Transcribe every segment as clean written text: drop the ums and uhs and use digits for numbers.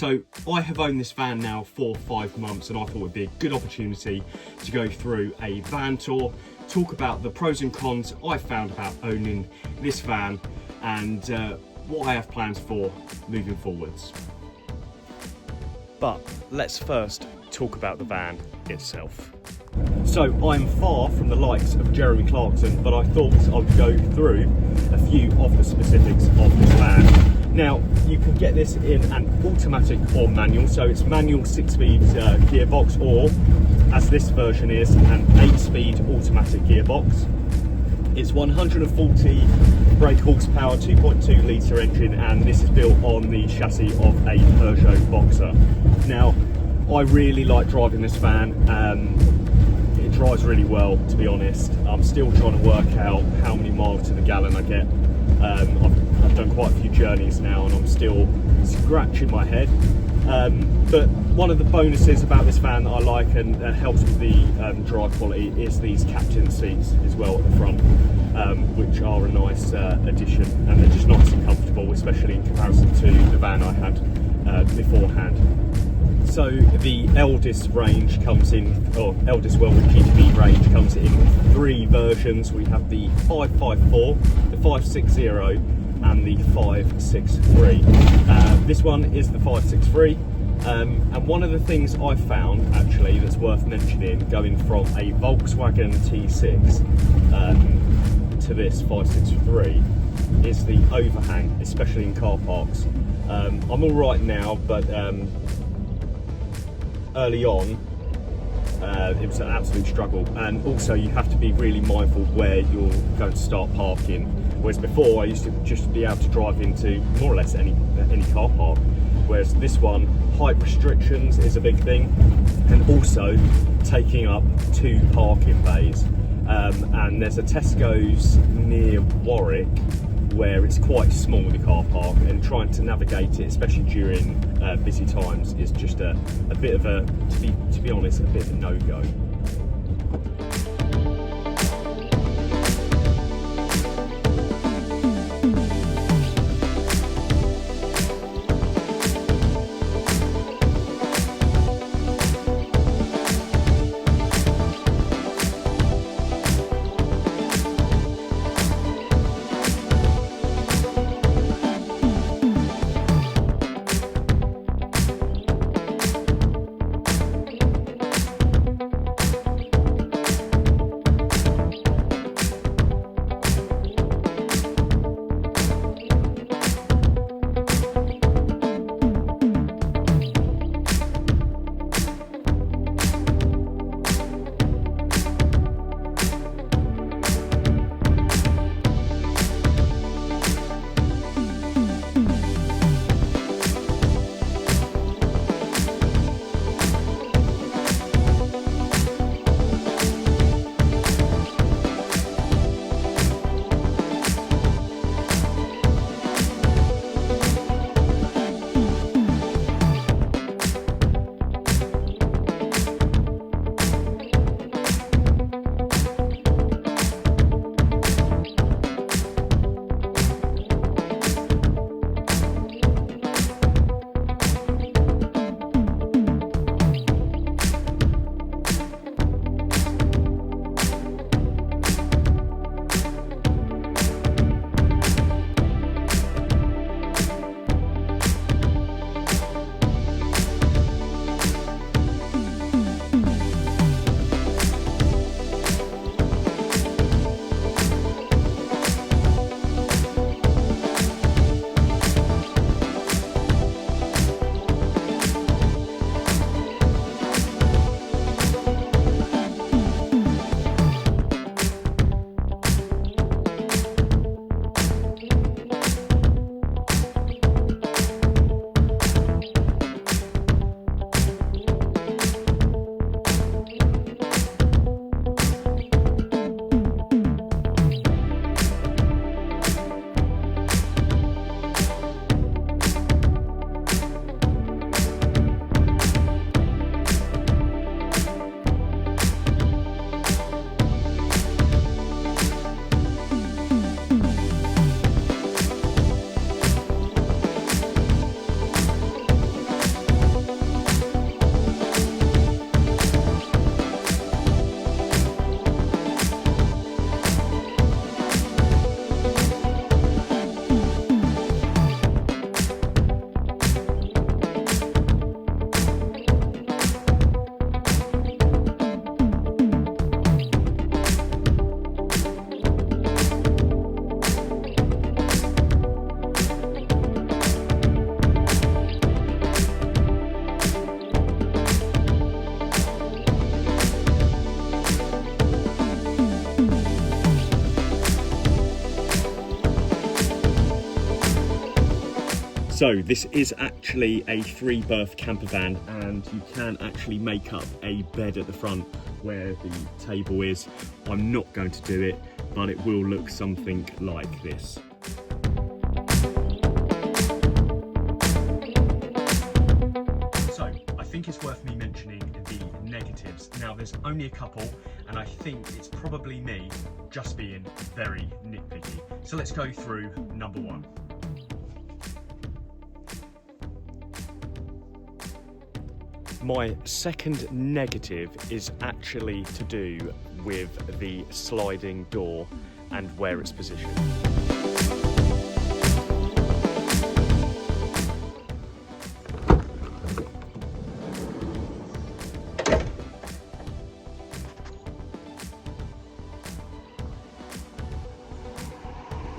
So I have owned this van now for 5 months, and I thought it would be a good opportunity to go through a van tour, talk about the pros and cons I found about owning this van, and what I have plans for moving forwards. But let's first talk about the van itself. So I'm far from the likes of Jeremy Clarkson, but I thought I'd go through a few of the specifics of this van. Now, you can get this in an automatic or manual, so it's manual 6-speed gearbox, or as this version is, an 8-speed automatic gearbox. It's 140 brake horsepower, 2.2 litre engine, and this is built on the chassis of a Peugeot Boxer. Now, I really like driving this van. It drives really well, to be honest. I'm still trying to work out how many miles to the gallon I get. I've done quite a few journeys now and I'm still scratching my head. But one of the bonuses about this van that I like and helps with the drive quality is these captain seats as well at the front, which are a nice addition, and they're just nice and comfortable, especially in comparison to the van I had beforehand. So the Elddis range comes in, or Elddis Whirlwind GTV range comes in 3 versions. We have the 554, the 560 and the 563. This one is the 563, and one of the things I found actually that's worth mentioning, going from a Volkswagen T6 to this 563, is the overhang, especially in car parks. I'm all right now, but early on it was an absolute struggle, and also you have to be really mindful where you're going to start parking, whereas before I used to just be able to drive into more or less any car park, whereas this one, height restrictions is a big thing, and also taking up 2 parking bays, and there's a Tesco's near Warwick where it's quite small, the car park, and trying to navigate it, especially during busy times, is just a bit of a, to be honest, a bit of a no-go. So this is actually a 3-berth camper van, and you can actually make up a bed at the front where the table is. I'm not going to do it, but it will look something like this. So I think it's worth me mentioning the negatives. Now there's only a couple, and I think it's probably me just being very nitpicky. So let's go through number 1. My second negative is actually to do with the sliding door and where it's positioned.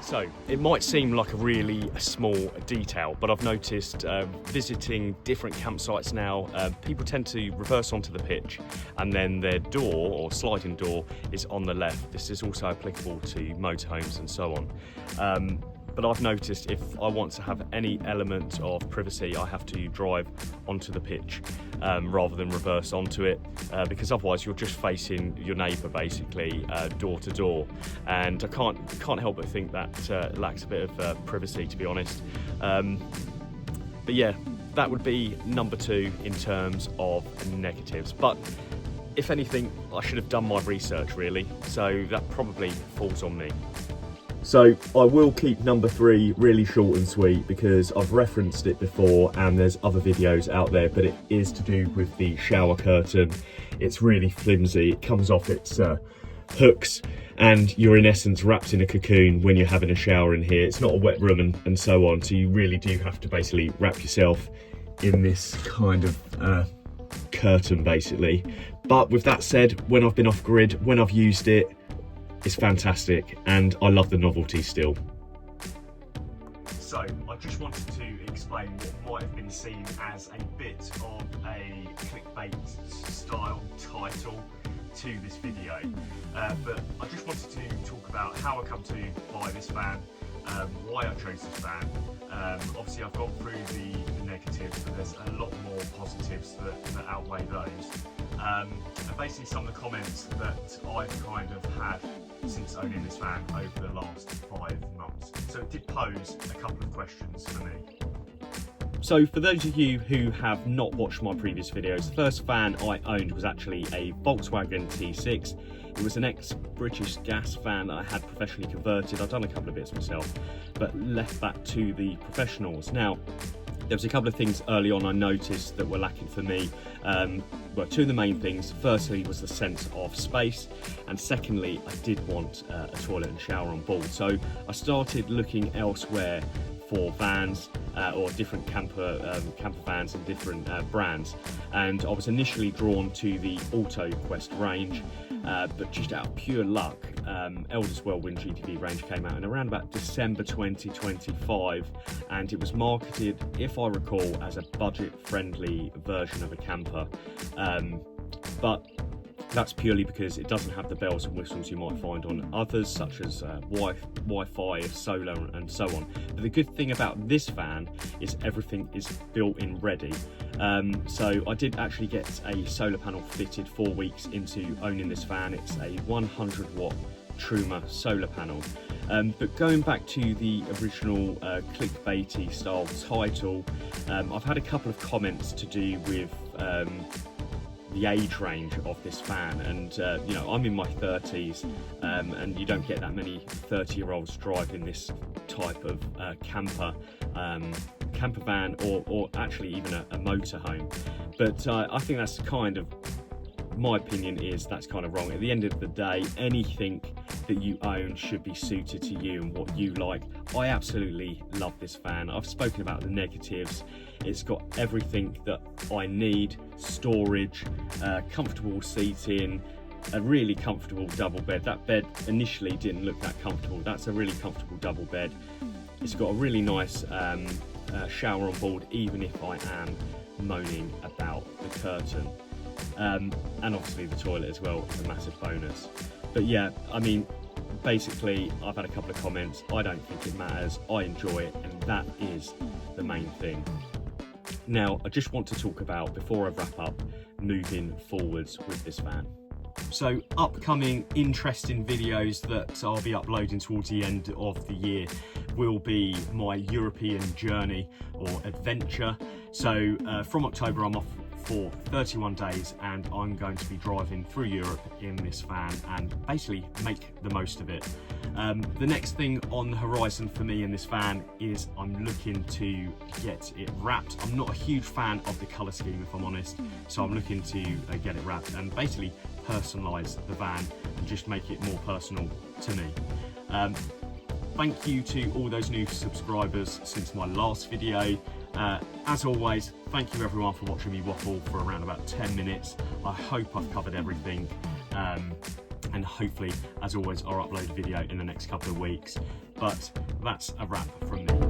So it might seem like a really small detail, but I've noticed visiting different campsites now, people tend to reverse onto the pitch and then their door or sliding door is on the left. This is also applicable to motorhomes and so on. But I've noticed if I want to have any element of privacy, I have to drive onto the pitch rather than reverse onto it, because otherwise you're just facing your neighbour basically door to door, and I can't help but think that lacks a bit of privacy, to be honest. But yeah, that would be number 2 in terms of negatives. But if anything, I should have done my research really, so that probably falls on me. So I will keep number 3 really short and sweet because I've referenced it before and there's other videos out there, but it is to do with the shower curtain. It's really flimsy, it comes off its hooks, and you're in essence wrapped in a cocoon when you're having a shower in here. It's not a wet room and so on, so you really do have to basically wrap yourself in this kind of curtain basically. But with that said, when I've been off grid, when I've used it, it's fantastic, and I love the novelty still. So I just wanted to explain what might have been seen as a bit of a clickbait style title to this video, but I just wanted to talk about how I come to buy this van, why I chose this van. Obviously I've gone through the negatives, but there's a lot more positives that outweigh those. And basically some of the comments that I've kind of had since owning this van over the last 5 months. So it did pose a couple of questions for me. So for those of you who have not watched my previous videos, the first van I owned was actually a Volkswagen T6. It was an ex-British gas van that I had professionally converted. I've done a couple of bits myself, but left that to the professionals. Now, there was a couple of things early on I noticed that were lacking for me. Well, 2 of the main things. Firstly was the sense of space, and secondly, I did want a toilet and shower on board. So I started looking elsewhere for vans or different camper vans and different brands, and I was initially drawn to the AutoQuest range, but just out of pure luck, Elddis Whirlwind GTV range came out in around about December 2025, and it was marketed, if I recall, as a budget-friendly version of a camper, but that's purely because it doesn't have the bells and whistles you might find on others, such as Wi-Fi, solar and so on. But the good thing about this van is everything is built-in ready. So I did actually get a solar panel fitted 4 weeks into owning this van. It's a 100 watt Truma solar panel. But going back to the original clickbaity style title, I've had a couple of comments to do with the age range of this van, and you know, I'm in my 30s, and you don't get that many 30-year-olds driving this type of camper van, or actually even a motorhome. But I think that's kind of, my opinion is that's kind of wrong. At the end of the day, anything that you own should be suited to you and what you like. I absolutely love this van. I've spoken about the negatives. It's got everything that I need: storage, comfortable seating, a really comfortable double bed. That bed initially didn't look that comfortable. That's a really comfortable double bed. It's got a really nice shower on board, even if I am moaning about the curtain. And obviously the toilet as well is a massive bonus. But yeah, I mean, basically I've had a couple of comments. I don't think it matters. I enjoy it, and that is the main thing. Now, I just want to talk about, before I wrap up, moving forwards with this van. So upcoming interesting videos that I'll be uploading towards the end of the year will be my European journey or adventure. So from October I'm off for 31 days and I'm going to be driving through Europe in this van and basically make the most of it. The next thing on the horizon for me in this van is I'm looking to get it wrapped. I'm not a huge fan of the colour scheme, if I'm honest, so I'm looking to get it wrapped and basically personalise the van and just make it more personal to me. Thank you to all those new subscribers since my last video. As always, thank you everyone for watching me waffle for around about 10 minutes. I hope I've covered everything. And hopefully, as always, I'll upload a video in the next couple of weeks. But that's a wrap from me.